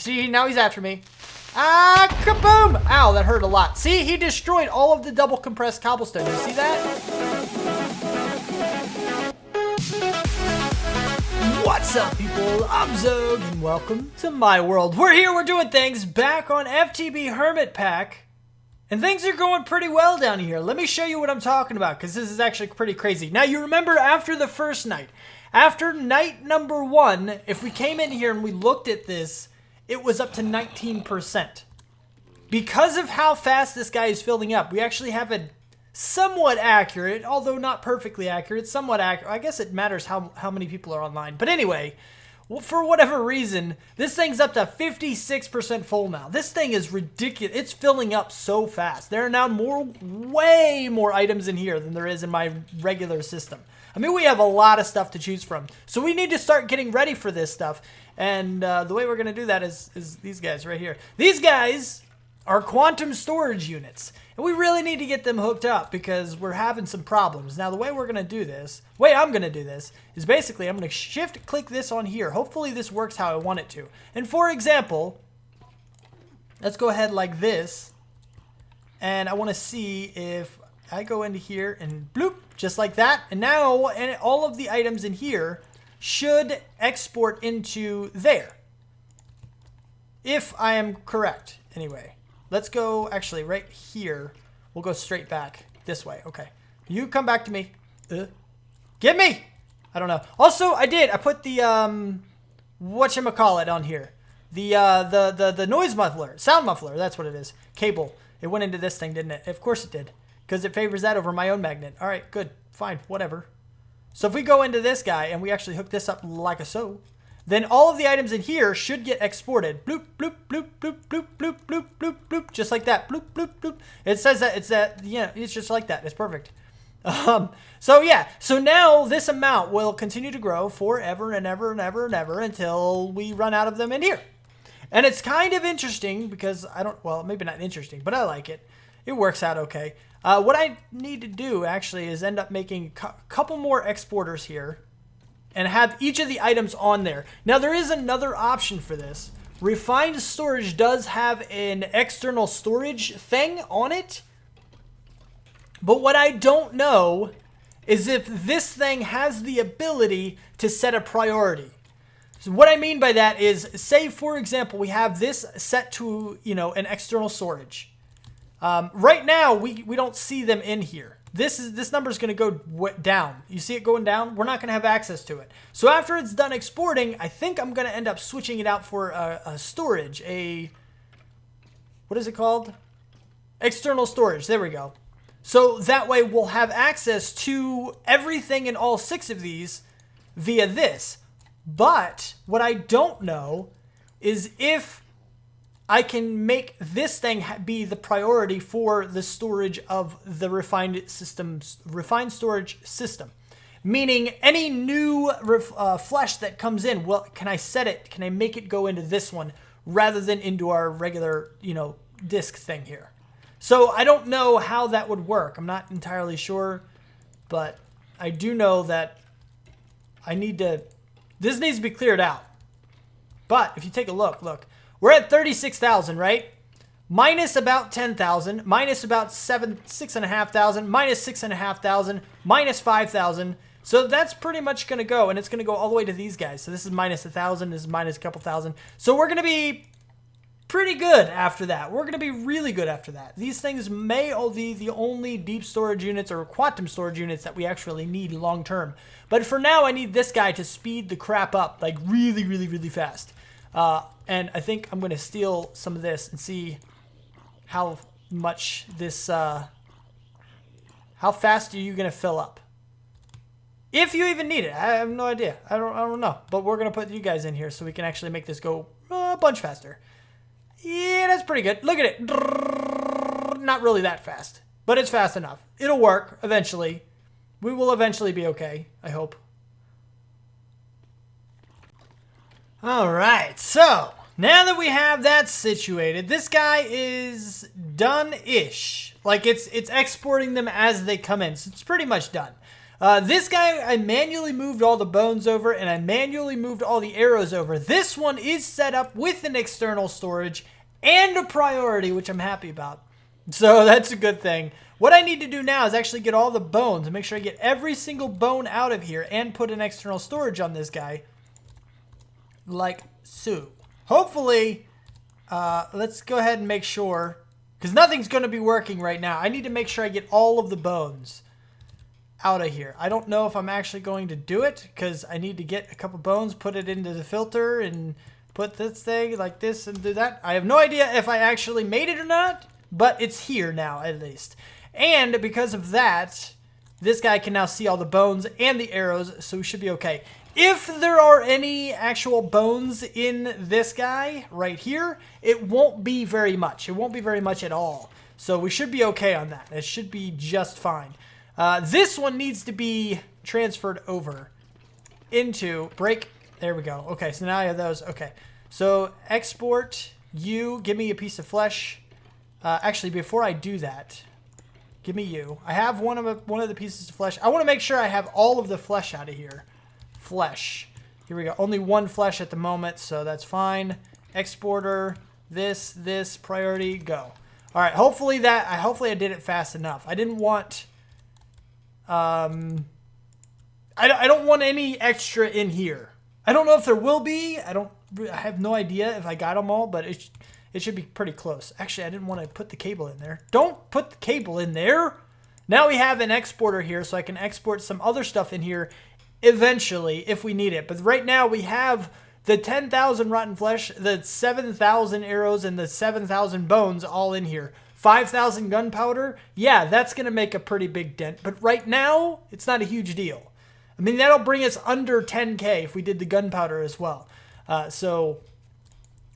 See, now he's after me. Ah, kaboom! Ow, that hurt a lot. See, he destroyed all of the double compressed cobblestone. You see that? What's up, people? I'm Xogue, and welcome to my world. We're here, we're doing things back on FTB Hermitpack, and things are going pretty well down here. Let me show you what I'm talking about, because this is actually pretty crazy. Now, you remember after the first night, after night number 1, if we came in here and we looked at this, it was up to 19%. Because of how fast this guy is filling up, we actually have a somewhat accurate, although not perfectly accurate, somewhat accurate. I guess it matters how many people are online. But anyway, for whatever reason, this thing's up to 56% full now. This thing is ridiculous. It's filling up so fast. There are now way more items in here than there is in my regular system. I mean, we have a lot of stuff to choose from. So we need to start getting ready for this stuff. And the way we're going to do that is these guys right here. These guys are quantum storage units. And we really need to get them hooked up because we're having some problems. Now, the way we're going to do this, I'm going to do this, is basically I'm going to shift click this on here. Hopefully this works how I want it to. And for example, let's go ahead like this. And I want to see if I go into here and bloop, just like that. And now all of the items in here should export into there. If I am correct, anyway. Let's go, actually, right here. We'll go straight back this way. Okay. You come back to me. Get me! I don't know. Also, I put the, whatchamacallit on here. The noise muffler, sound muffler, that's what it is. Cable. It went into this thing, didn't it? Of course it did. Because it favors that over my own magnet. All right, good. Fine, whatever. So if we go into this guy and we actually hook this up like a so, then all of the items in here should get exported. Bloop, bloop, bloop, bloop, bloop, bloop, bloop, bloop, bloop, just like that. Bloop, bloop, bloop. It says that it's just like that. It's perfect. So yeah, so now this amount will continue to grow forever and ever and ever and ever until we run out of them in here. And it's kind of interesting because well, maybe not interesting, but I like it. It works out okay. What I need to do actually is end up making a couple more exporters here and have each of the items on there. Now there is another option for this. Refined storage does have an external storage thing on it. But what I don't know is if this thing has the ability to set a priority. So what I mean by that is, say for example, we have this set to, an external storage. Right now, we don't see them in here. This number is going to go down. You see it going down? We're not going to have access to it. So after it's done exporting, I think I'm going to end up switching it out for a storage. What is it called? External storage. There we go. So that way we'll have access to everything in all 6 of these via this. But what I don't know is if I can make this thing be the priority for the storage of the refined storage system. Meaning any new flesh that comes in, well, can I set it, can I make it go into this one rather than into our regular, disk thing here? So I don't know how that would work. I'm not entirely sure, but I do know that this needs to be cleared out. But if you take a look. We're at 36,000, right? Minus about 10,000, minus about 6,500, minus 6,500, minus 5,000. So that's pretty much going to go, and it's going to go all the way to these guys. So this is minus 1,000, this is minus a couple thousand. So we're going to be pretty good after that. We're going to be really good after that. These things may be the only deep storage units or quantum storage units that we actually need long term. But for now, I need this guy to speed the crap up, like really, really, really fast. And I think I'm going to steal some of this and see how much this, how fast are you going to fill up? If you even need it. I have no idea. I don't know. But we're going to put you guys in here so we can actually make this go a bunch faster. Yeah, that's pretty good. Look at it. Not really that fast, but it's fast enough. It'll work eventually. We will eventually be okay, I hope. All right, so now that we have that situated, this guy is done-ish. Like it's exporting them as they come in, so it's pretty much done. This guy, I manually moved all the bones over, and I manually moved all the arrows over. This one is set up with an external storage and a priority, which I'm happy about. So that's a good thing. What I need to do now is actually get all the bones and make sure I get every single bone out of here and put an external storage on this guy. Like so. Hopefully, let's go ahead and make sure, because nothing's going to be working right now. I need to make sure I get all of the bones out of here. I don't know if I'm actually going to do it, because I need to get a couple bones, put it into the filter, and put this thing like this and do that. I have no idea if I actually made it or not, but it's here now at least. And because of that, this guy can now see all the bones and the arrows, so we should be okay. If there are any actual bones in this guy right here, it won't be very much. It won't be very much at all. So we should be okay on that. It should be just fine. This one needs to be transferred over into break. There we go. Okay, so now I have those. Okay, so export you. Give me a piece of flesh. Actually, before I do that, give me you. I have one of the pieces of flesh. I want to make sure I have all of the flesh out of here. Flesh. Here we go. Only one flesh at the moment, so that's fine. Exporter. This priority. Go. All right. Hopefully I did it fast enough. I didn't want. I don't want any extra in here. I don't know if there will be. I have no idea if I got them all, but it should be pretty close. Actually, I didn't want to put the cable in there. Don't put the cable in there. Now we have an exporter here, so I can export some other stuff in here eventually if we need it. But right now we have the 10,000 rotten flesh, the 7,000 arrows, and the 7,000 bones all in here. 5,000 gunpowder. Yeah, that's going to make a pretty big dent. But right now, it's not a huge deal. I mean, that'll bring us under 10K if we did the gunpowder as well. So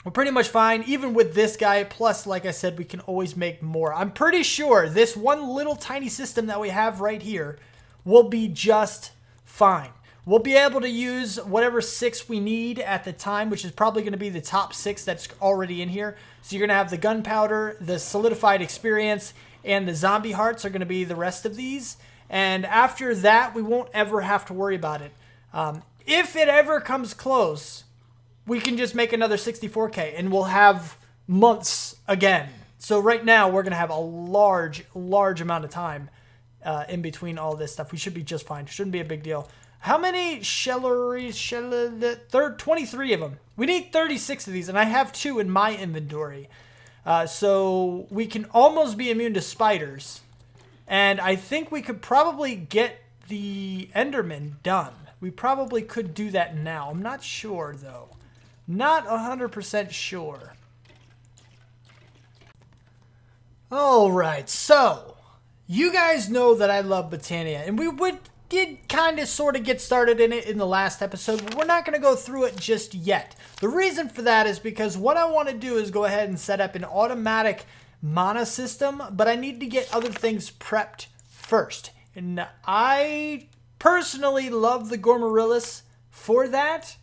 we're pretty much fine, even with this guy. Plus, like I said, we can always make more. I'm pretty sure this one little tiny system that we have right here will be just fine. We'll be able to use whatever 6 we need at the time, which is probably going to be the top 6 that's already in here. So you're going to have the gunpowder, the solidified experience, and the zombie hearts are going to be the rest of these. And after that, we won't ever have to worry about it. If it ever comes close, we can just make another 64K and we'll have months again. So right now, we're going to have a large amount of time in between all this stuff. We should be just fine. Shouldn't be a big deal. How many 23 of them. We need 36 of these, and I have 2 in my inventory. So we can almost be immune to spiders. And I think we could probably get the Enderman done. We probably could do that now. I'm not sure, though. Not 100% sure. Alright, so you guys know that I love Botania, and we did kind of sort of get started in it in the last episode, but we're not going to go through it just yet. The reason for that is because what I want to do is go ahead and set up an automatic mana system, but I need to get other things prepped first. And I personally love the Gormorillus for that.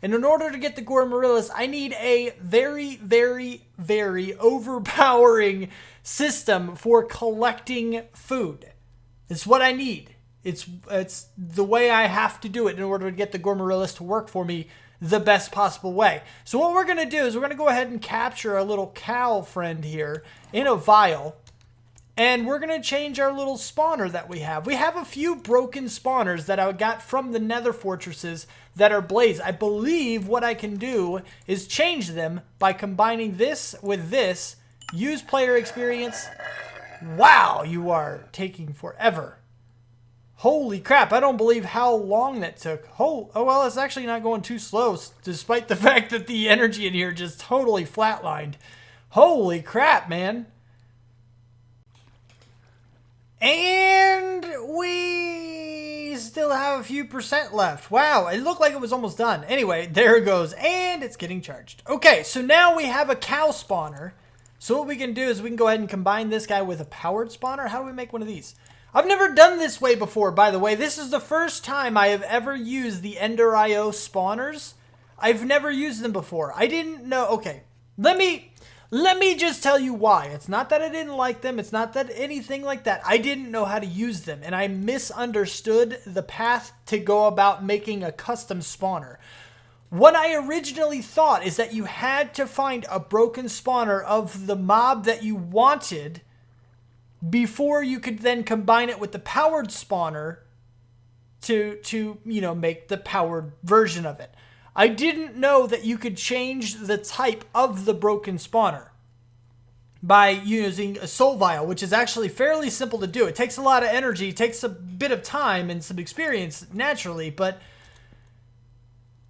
And in order to get the Gormorillus, I need a very, very, very overpowering system for collecting food. It's what I need. It's the way I have to do it in order to get the Gormorillus to work for me the best possible way. So what we're going to do is we're going to go ahead and capture our little cow friend here in a vial. And we're going to change our little spawner that we have. We have a few broken spawners that I got from the nether fortresses that are blazed. I believe what I can do is change them by combining this with this. Use player experience. Wow, you are taking forever. Holy crap, I don't believe how long that took. Oh, well, it's actually not going too slow, despite the fact that the energy in here just totally flatlined. Holy crap, man. And we still have a few percent left. Wow, it looked like it was almost done. Anyway, there it goes, and it's getting charged. Okay, so now we have a cow spawner. So what we can do is we can go ahead and combine this guy with a powered spawner. How do we make one of these? I've never done this way before, by the way. This is the first time I have ever used the Ender.io spawners. I've never used them before. I didn't know. Okay, let me Let me just tell you why. It's not that I didn't like them. It's not that anything like that. I didn't know how to use them, and I misunderstood the path to go about making a custom spawner. What I originally thought is that you had to find a broken spawner of the mob that you wanted before you could then combine it with the powered spawner to you know, make the powered version of it. I didn't know that you could change the type of the broken spawner by using a soul vial, which is actually fairly simple to do. It takes a lot of energy, it takes a bit of time and some experience naturally, but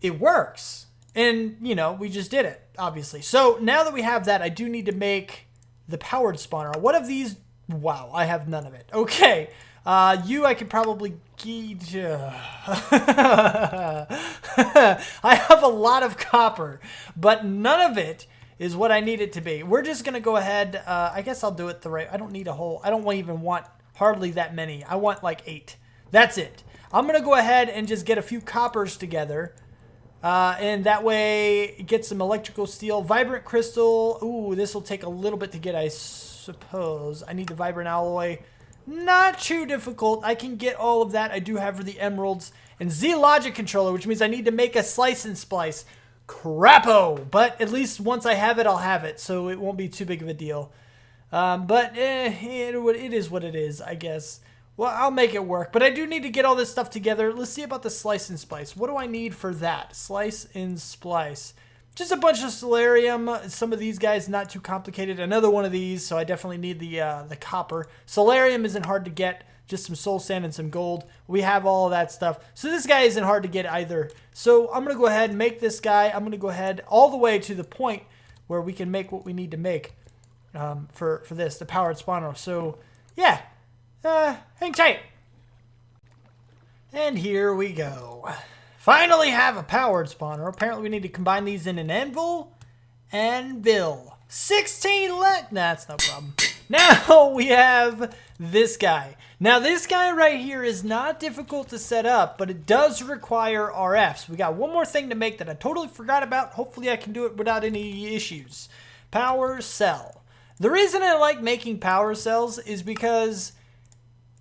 it works. And, you know, we just did it, obviously. So now that we have that, I do need to make the powered spawner. What of these? Wow, I have none of it. Okay. You, I could probably I have a lot of copper, but none of it is what I need it to be. We're just going to go ahead. I guess I'll do it the right. I don't need a whole. I don't even want hardly that many. I want like 8. That's it. I'm going to go ahead and just get a few coppers together. And that way get some electrical steel, vibrant crystal. Ooh, this will take a little bit to get, I suppose. I need the vibrant alloy. Not too difficult. I can get all of that. I do have the emeralds and Z logic controller, which means I need to make a slice and splice. Crapo! But at least once I have it, I'll have it, so it won't be too big of a deal. It is what it is, I guess. Well, I'll make it work, but I do need to get all this stuff together. Let's see about the slice and splice. What do I need for that? Slice and splice. Just a bunch of solarium. Some of these guys, not too complicated. Another one of these, so I definitely need the copper. Solarium isn't hard to get. Just some soul sand and some gold. We have all of that stuff. So this guy isn't hard to get either. So I'm going to go ahead and make this guy. I'm going to go ahead all the way to the point where we can make what we need to make for this, the powered spawner. So, yeah. Hang tight. And here we go. Finally have a powered spawner. Apparently we need to combine these in an anvil. 16 left. Nah, that's no problem. Now we have this guy. Now this guy right here is not difficult to set up, but it does require RFs. We got one more thing to make that I totally forgot about. Hopefully I can do it without any issues. Power cell. The reason I like making power cells is because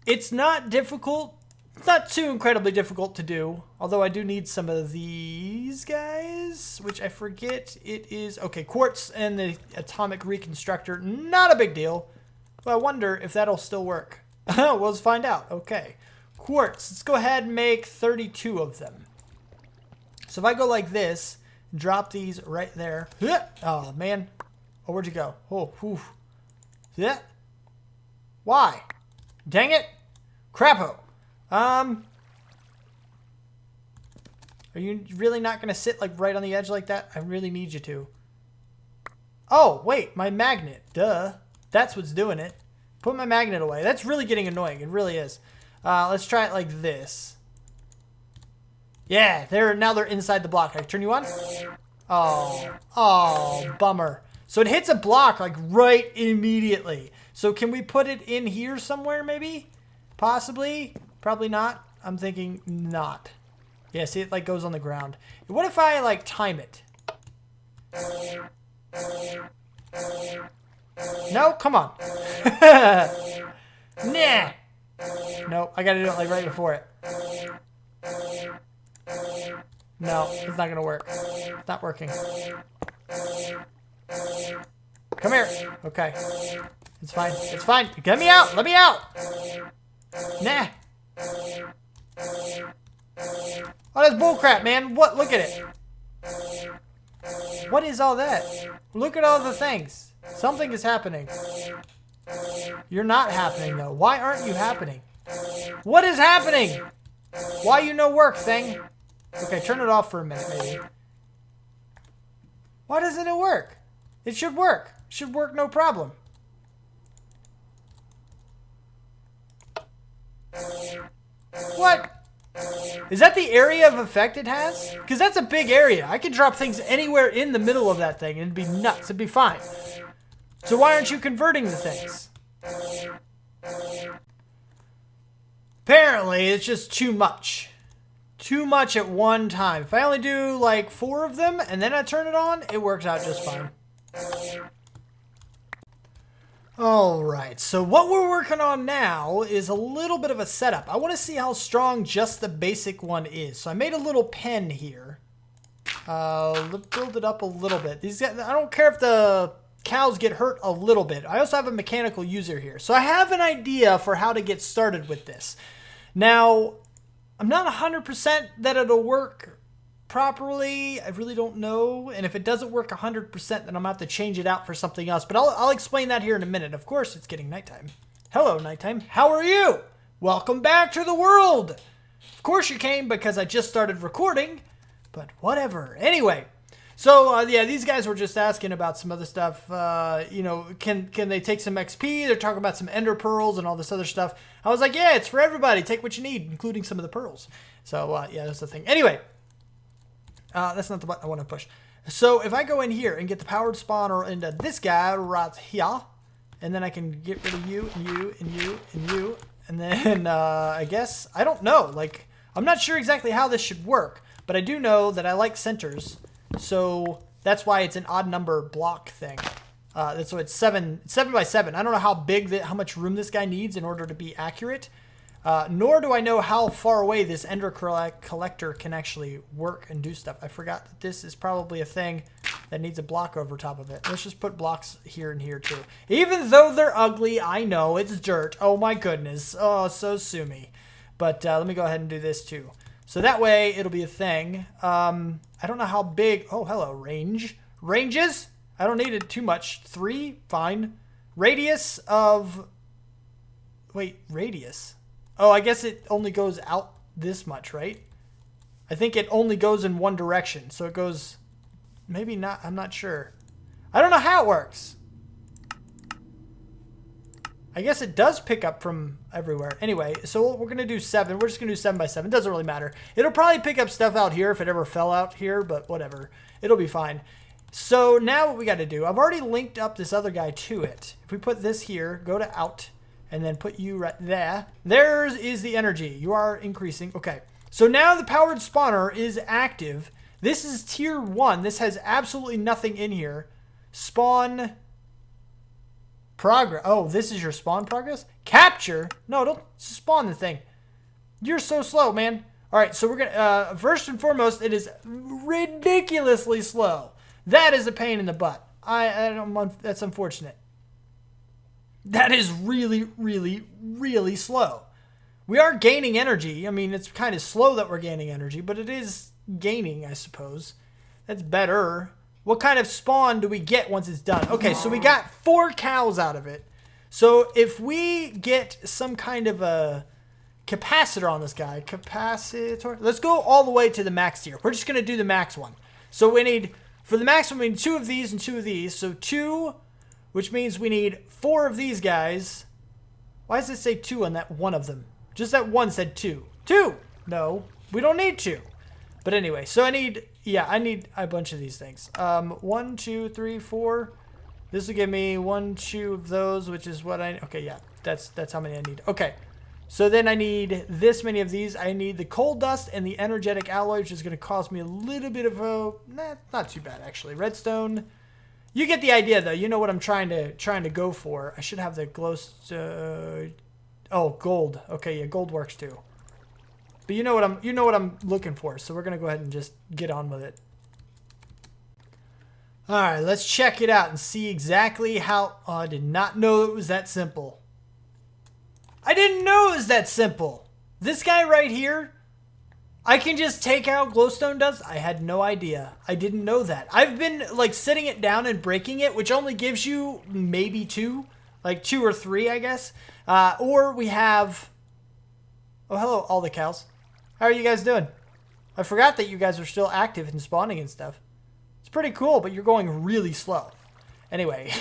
it's not difficult. It's not too incredibly difficult to do, although I do need some of these guys, which I forget it is. Okay, quartz and the atomic reconstructor, not a big deal. But I wonder if that'll still work. Well, let's find out. Okay, quartz. Let's go ahead and make 32 of them. So if I go like this, drop these right there. Oh, man. Oh, where'd you go? Oh, whew. Yeah. Why? Dang it. Crapo. Are you really not going to sit like right on the edge like that? I really need you to. Oh, wait, my magnet. Duh. That's what's doing it. Put my magnet away. That's really getting annoying. It really is. Let's try it like this. Yeah, now they're inside the block. I turn you on? Oh, bummer. So it hits a block like right immediately. So can we put it in here somewhere maybe? Possibly. Probably not. I'm thinking not. Yeah, see, it like goes on the ground. What if I like time it? No, come on. Nah. No, I gotta do it like right before it. No, it's not gonna work. It's not working. Come here. Okay. It's fine. It's fine. Get me out. Let me out. Nah. Oh, that's bullcrap, man. What? Look at it. What is all that? Look at all the things. Something is happening. You're not happening, though. Why aren't you happening? What is happening? Why you no work, thing? Okay, turn it off for a minute, maybe. Why doesn't it work? It should work. It should work no problem. What? Is that the area of effect it has? Because that's a big area. I could drop things anywhere in the middle of that thing and it'd be nuts. It'd be fine. So why aren't you converting the things? Apparently, it's just too much. Too much at one time. If I only do like 4 of them and then I turn it on, it works out just fine. All right, so what we're working on now is a little bit of a setup. I want to see how strong just the basic one is. So I made a little pen here. Let's build it up a little bit. These guys, I don't care if the cows get hurt a little bit. I also have a mechanical user here. So I have an idea for how to get started with this. Now, I'm not 100% that it'll work properly. I really don't know. And if it doesn't work 100%, then I'm going to have to change it out for something else. But I'll explain that here in a minute. Of course, it's getting nighttime. Hello, nighttime. How are you? Welcome back to the world. Of course you came because I just started recording, but whatever. Anyway, so yeah, these guys were just asking about some other stuff. You know, can they take some XP? They're talking about some ender pearls and all this other stuff. I was like, yeah, it's for everybody. Take what you need, including some of the pearls. So yeah, that's the thing. Anyway. That's not the button I want to push. So if I go in here and get the powered spawner into this guy right here, and then I can get rid of you and you and you and you, and then I guess, I don't know. Like, I'm not sure exactly how this should work, but I do know that I like centers. So that's why it's an odd number block thing. So it's 7 by 7. I don't know how big, how much room this guy needs in order to be accurate. Nor do I know how far away this ender collector can actually work and do stuff. I forgot that this is probably a thing that needs a block over top of it. Let's just put blocks here and here too. Even though they're ugly, I know it's dirt. Oh my goodness. Oh, so sue me. But let me go ahead and do this too. So that way it'll be a thing. I don't know how big. Oh, hello, range. Ranges? I don't need it too much. 3, fine. Radius of... Wait, radius? Oh, I guess it only goes out this much, right? I think it only goes in one direction. So it goes... Maybe not. I'm not sure. I don't know how it works. I guess it does pick up from everywhere. Anyway, so we're going to do 7. We're just going to do 7 by 7. It doesn't really matter. It'll probably pick up stuff out here if it ever fell out here, but whatever. It'll be fine. So now what we got to do, I've already linked up this other guy to it. If we put this here, go to out, and then put you right there. There is the energy. You are increasing. Okay. So now the powered spawner is active. This is tier 1. This has absolutely nothing in here. Spawn progress. Oh, this is your spawn progress? Capture? No, don't spawn the thing. You're so slow, man. All right, so we're going to, first and foremost, it is ridiculously slow. That is a pain in the butt. I don't, that's unfortunate. That is really, really, really slow. We are gaining energy. I mean, it's kind of slow that we're gaining energy, but it is gaining, I suppose. That's better. What kind of spawn do we get once it's done? Okay, so we got 4 cows out of it. So if we get some kind of a capacitor on this guy, capacitor, let's go all the way to the max here. We're just going to do the max one. So we need, for the max one, we need 2 of these and 2 of these. So 2, which means we need 4 of these guys. Why does it say 2 on that one of them? Just that one said 2. 2! No, we don't need 2. But anyway, so I need a bunch of these things. 1, 2, 3, 4. This will give me 1, 2 of those, which is what I, okay, yeah, that's how many I need. Okay, so then I need this many of these. I need the coal dust and the energetic alloy, which is going to cost me a little bit of a, not too bad actually. Redstone. You get the idea though. You know what I'm trying to go for. I should have the glow. Oh, gold. Okay, yeah, gold works too. But you know what I'm looking for, so we're gonna go ahead and just get on with it. All right, let's check it out and see exactly how. Oh, I did not know it was that simple. I didn't know it was that simple. This guy right here, I can just take out glowstone dust. I had no idea. I didn't know that. I've been like sitting it down and breaking it, which only gives you maybe 2, like 2 or 3, I guess. Or we have. Oh, hello, all the cows. How are you guys doing? I forgot that you guys are still active and spawning and stuff. It's pretty cool, but you're going really slow. Anyway,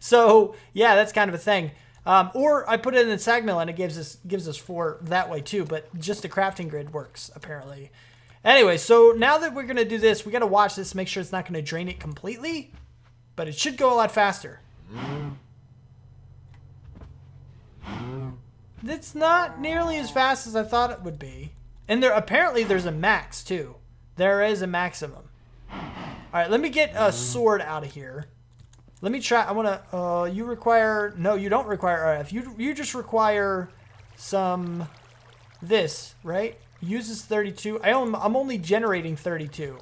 so yeah, that's kind of a thing. Or I put it in the sag mill and it gives us 4 that way too, but just the crafting grid works apparently. Anyway, so now that we're gonna do this, we gotta watch this, make sure it's not gonna drain it completely, but it should go a lot faster. It's not nearly as fast as I thought it would be. And apparently there's a max too. There is a maximum. Alright, let me get a sword out of here. Let me try. I want to, you require, no, you don't require RF. You just require some, this, right? Uses 32. I'm only generating 32.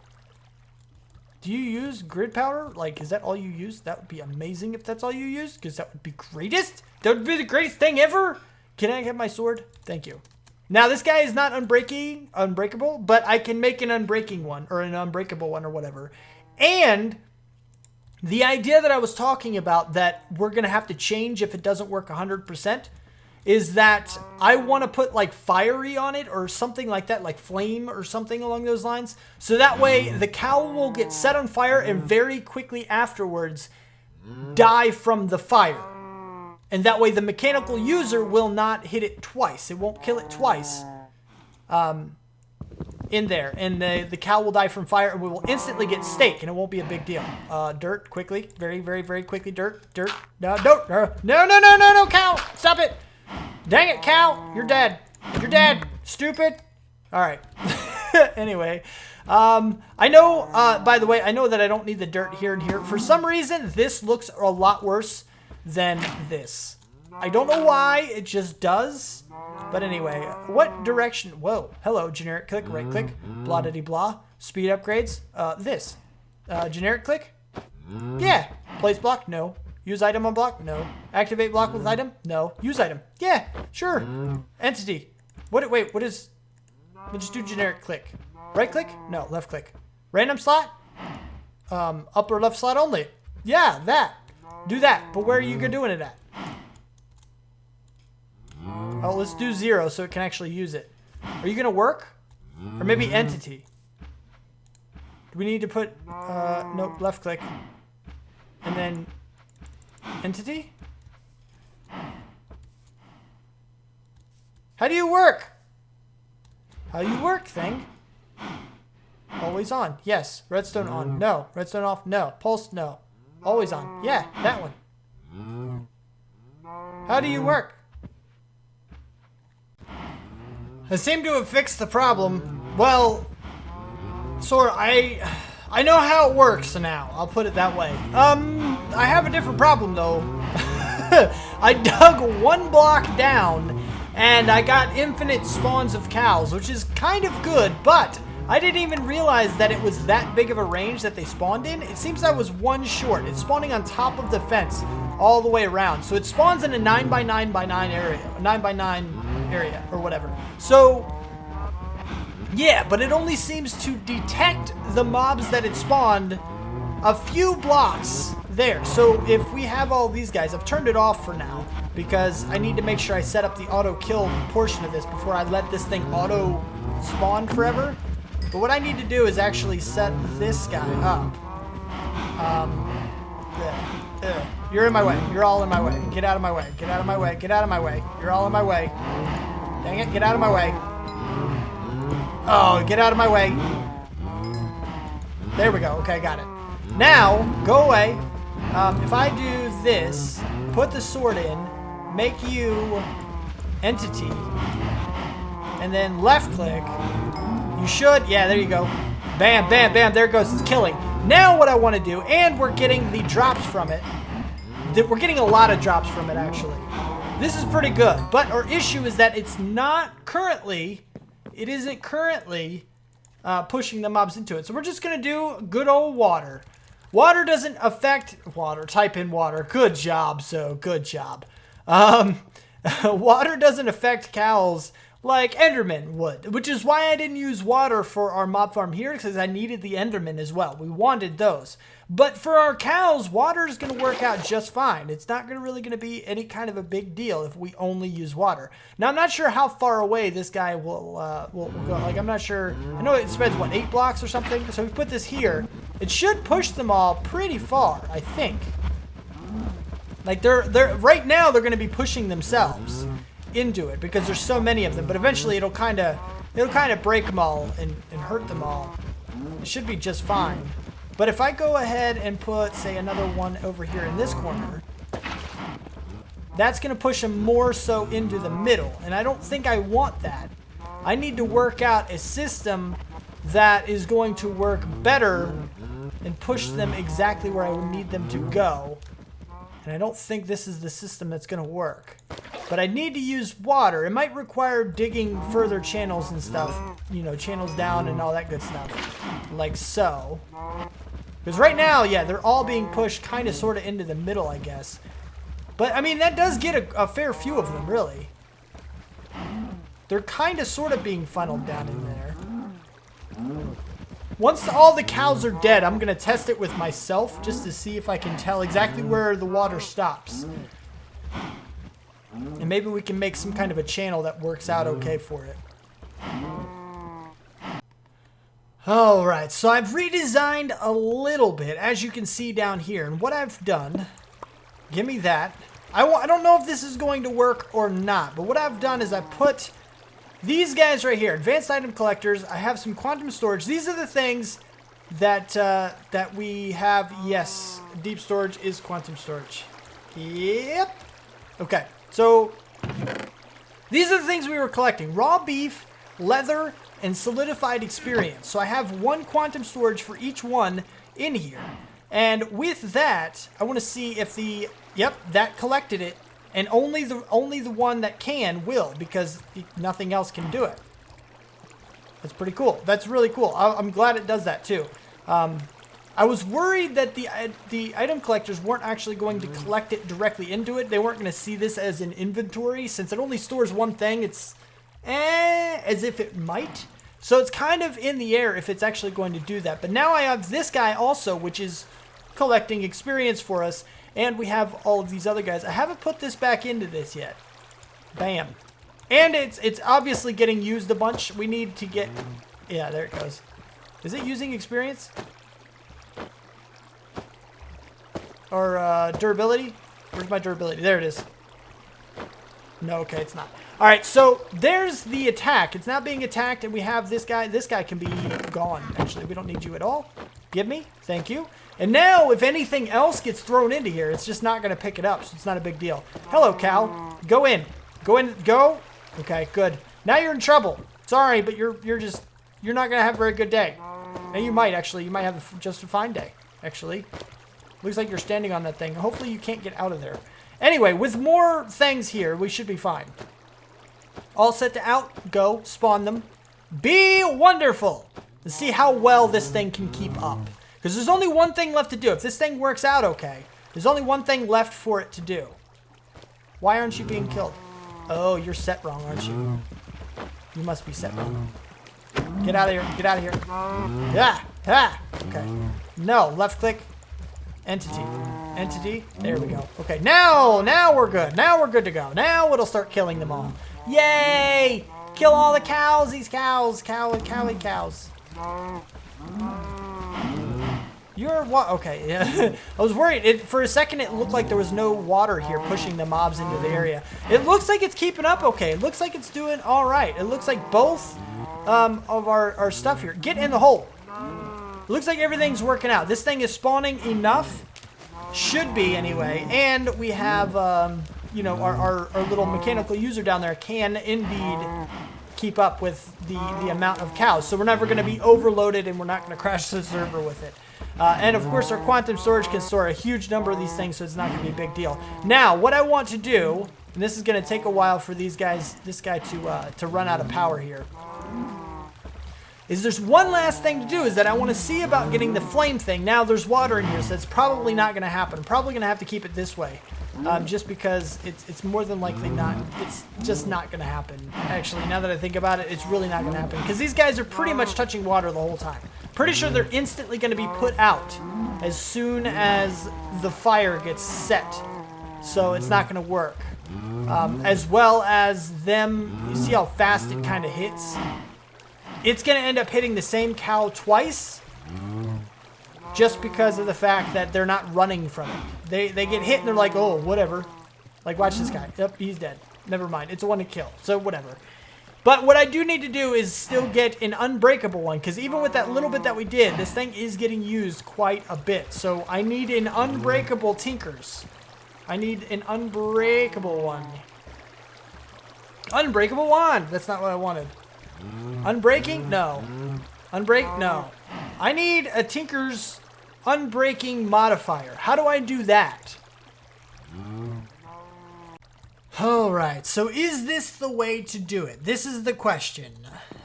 Do you use grid power? Like, is that all you use? That would be amazing if that's all you use, because that would be greatest. That would be the greatest thing ever. Can I have my sword? Thank you. Now, this guy is not unbreakable, but I can make an unbreaking one, or an unbreakable one, or whatever. And the idea that I was talking about that we're going to have to change if it doesn't work 100% is that I want to put like fiery on it or something like that, like flame or something along those lines. So that way the cowl will get set on fire and very quickly afterwards die from the fire. And that way the mechanical user will not hit it twice. It won't kill it twice in there. And the cowl will die from fire and we will instantly get steak and it won't be a big deal. Dirt, quickly. Very, very, very quickly. Dirt. No, no, cow. Stop it. Dang it, cow. You're dead. You're dead. Stupid. All right. Anyway. I know, by the way, I know that I don't need the dirt here and here. For some reason, this looks a lot worse than this. I don't know why, it just does. But anyway, what direction? Whoa, hello, generic click, right click, blah diddy blah. Speed upgrades, this. Generic click? Yeah. Place block? No. Use item on block? No. Activate block with item? No. Use item? Yeah, sure. Entity. Wait, what is, we'll just do generic click. Right click? No, left click. Random slot? Upper left slot only. Yeah, that. Do that, but where are you doing it at? Oh, let's do 0 so it can actually use it. Are you gonna work? Or maybe entity? Do we need to put, nope, left click. And then, entity? How do you work? How do you work, thing? Always on, yes. Redstone on, no. Redstone off, no. Pulse, no. Always on. Yeah, that one. How do you work? I seem to have fixed the problem. Well, sort of, I know how it works now. I'll put it that way. I have a different problem though. I dug one block down and I got infinite spawns of cows, which is kind of good, but I didn't even realize that it was that big of a range that they spawned in. It seems I was one short. It's spawning on top of the fence all the way around. So it spawns in a 9x9x9 area, a 9x9 area or whatever. So yeah, but it only seems to detect the mobs that it spawned a few blocks there. So if we have all these guys, I've turned it off for now because I need to make sure I set up the auto kill portion of this before I let this thing auto spawn forever. But what I need to do is actually set this guy up. You're in my way. You're all in my way. Get out of my way. Get out of my way. Get out of my way. You're all in my way. Dang it. Get out of my way. Oh, get out of my way. There we go. Okay, got it. Now, go away. If I do this, put the sword in, make you entity, and then left click, you should, yeah, there you go. Bam, bam, bam, there it goes, it's killing. Now what I want to do, and we're getting the drops from it. We're getting a lot of drops from it, actually. This is pretty good, but our issue is that it's not currently, it isn't currently pushing the mobs into it. So we're just going to do good old water. Water doesn't affect, water, type in water. Good job, so good job. Water doesn't affect cows like Enderman would, which is why I didn't use water for our mob farm here, because I needed the Enderman as well. We wanted those. But for our cows, water is going to work out just fine. It's not really going to be any kind of a big deal if we only use water. Now, I'm not sure how far away this guy will go. Like, I'm not sure. I know it spreads, what, 8 blocks or something? So if we put this here, it should push them all pretty far, I think. Like, they're right now, they're going to be pushing themselves into it because there's so many of them, but eventually it'll kind of break them all and hurt them all. It should be just fine. But if I go ahead and put, say, another one over here in this corner, that's going to push them more so into the middle, and I don't think I want that. I need to work out a system that is going to work better and push them exactly where I would need them to go. And I don't think this is the system that's going to work. But I need to use water. It might require digging further channels and stuff. You know, channels down and all that good stuff. Like so. Because right now, yeah, they're all being pushed kind of sort of into the middle, I guess. But, I mean, that does get a fair few of them, really. They're kind of sort of being funneled down in there. Once all the cows are dead, I'm going to test it with myself just to see if I can tell exactly where the water stops. And maybe we can make some kind of a channel that works out okay for it. Alright, so I've redesigned a little bit, as you can see down here. And what I've done, give me that. I don't know if this is going to work or not, but what I've done is I put these guys right here, advanced item collectors. I have some quantum storage. These are the things that that we have. Yes, deep storage is quantum storage. Yep. Okay, so these are the things we were collecting. Raw beef, leather, and solidified experience. So I have one quantum storage for each one in here. And with that, I want to see if the... Yep, that collected it. And only the one that can will, because nothing else can do it. That's pretty cool. That's really cool. I'm glad it does that too. I was worried that the item collectors weren't actually going to collect it directly into it. They weren't going to see this as an inventory. Since it only stores one thing, it's as if it might. So it's kind of in the air if it's actually going to do that. But now I have this guy also, which is collecting experience for us. And we have all of these other guys. I haven't put this back into this yet. Bam. And it's obviously getting used a bunch. We need to get... Yeah, there it goes. Is it using experience? Or durability? Where's my durability? There it is. No, okay, it's not. All right, so there's the attack. It's now being attacked, and we have this guy. This guy can be gone, actually. We don't need you at all. Give me. Thank you. And now, if anything else gets thrown into here, it's just not going to pick it up, so it's not a big deal. Hello, cow. Go in. Go in. Go. Okay, good. Now you're in trouble. Sorry, but you're not going to have a very good day. And you might, actually. You might have just a fine day, actually. Looks like you're standing on that thing. Hopefully you can't get out of there. Anyway, with more things here, we should be fine. All set to out. Go. Spawn them. Be wonderful. Let's see how well this thing can keep up. Because there's only one thing left to do. If this thing works out okay, there's only one thing left for it to do. Why aren't you being killed? Oh, you're set wrong, aren't you? You must be set wrong. Get out of here. Get out of here. Yeah. Ah. Okay. No. Left click. Entity. Entity. There we go. Okay. Now we're good. Now we're good to go. Now it'll start killing them all. Yay! Kill all the cows. These cows. Cowy cows. You're what? Okay, yeah. I was worried. For a second, it looked like there was no water here pushing the mobs into the area. It looks like it's keeping up okay. It looks like it's doing all right. It looks like both of our stuff here. Get in the hole. It looks like everything's working out. This thing is spawning enough. Should be, anyway. And we have, you know, our little mechanical user down there can indeed keep up with the amount of cows. So we're never going to be overloaded, and we're not going to crash the server with it. And of course, our quantum storage can store a huge number of these things, so it's not going to be a big deal. Now, what I want to do, and this is going to take a while for this guy to run out of power here, is there's one last thing to do, is that I want to see about getting the flame thing. Now, there's water in here, so it's probably not going to happen. I'm probably going to have to keep it this way. Just because it's more than likely not, it's just not going to happen. Actually, now that I think about it, it's really not going to happen. Because these guys are pretty much touching water the whole time. Pretty sure they're instantly going to be put out as soon as the fire gets set. So it's not going to work. As well as them, you see how fast it kind of hits? It's going to end up hitting the same cow twice. Just because of the fact that they're not running from it. They get hit and they're like, oh, whatever. Like, watch this guy. Yep, he's dead. Never mind. It's a one to kill. So, whatever. But what I do need to do is still get an unbreakable one. Because even with that little bit that we did, this thing is getting used quite a bit. So, I need an unbreakable Tinkers. I need an unbreakable one. Unbreakable one! That's not what I wanted. Unbreaking? No. Unbreak? No. I need a Tinkers unbreaking modifier. How do I do that? Alright, so is this the way to do it? This is the question.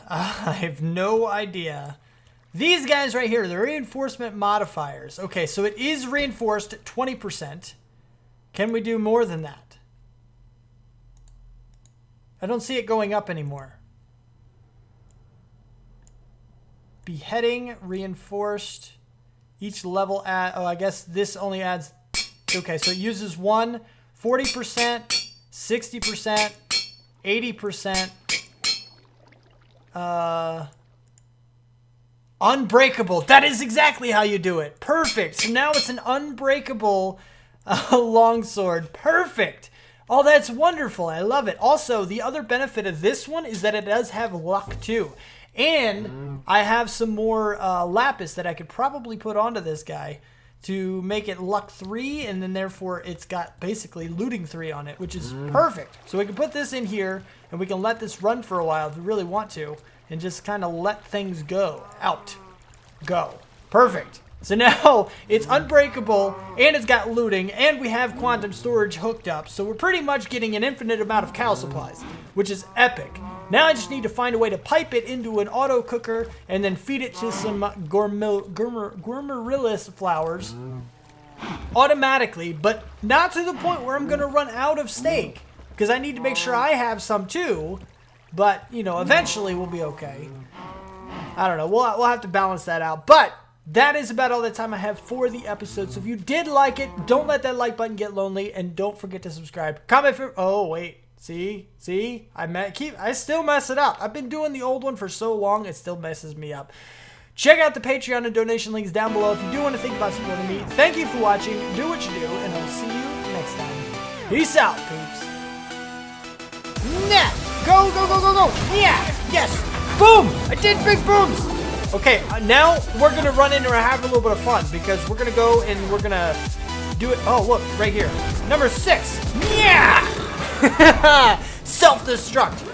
I have no idea. These guys right here, the reinforcement modifiers. Okay, so it is reinforced at 20%. Can we do more than that? I don't see it going up anymore. Beheading, reinforced. Each level add... Oh, I guess this only adds... Okay, so it uses 1, 40%, 60%, 80%. Unbreakable. That is exactly how you do it. Perfect. So now it's an unbreakable longsword. Perfect. Oh, that's wonderful. I love it. Also, the other benefit of this one is that it does have luck too. And I have some more lapis that I could probably put onto this guy to make it luck 3, and then therefore it's got basically looting 3 on it, which is perfect. So we can put this in here, and we can let this run for a while if we really want to, and just kind of let things go. Go. Perfect. So now it's unbreakable, and it's got looting, and we have quantum storage hooked up, so we're pretty much getting an infinite amount of cow supplies, which is epic. Now I just need to find a way to pipe it into an auto cooker and then feed it to some gourmarillis flowers automatically, but not to the point where I'm going to run out of steak, because I need to make sure I have some too, but, you know, eventually we'll be okay. I don't know. We'll have to balance that out, but that is about all the time I have for the episode. So if you did like it, don't let that like button get lonely, and don't forget to subscribe. Comment for... Oh, wait. See? I still mess it up. I've been doing the old one for so long, it still messes me up. Check out the Patreon and donation links down below if you do want to think about supporting me. Thank you for watching. Do what you do, and I'll see you next time. Peace out, peeps. Nah! Go, go, go, go, go! Yeah! Yes! Boom! I did big booms! Okay, now we're going to run in and have a little bit of fun, because we're going to go and we're going to do it. Oh, look, right here. Number 6. Yeah! Self-destruct.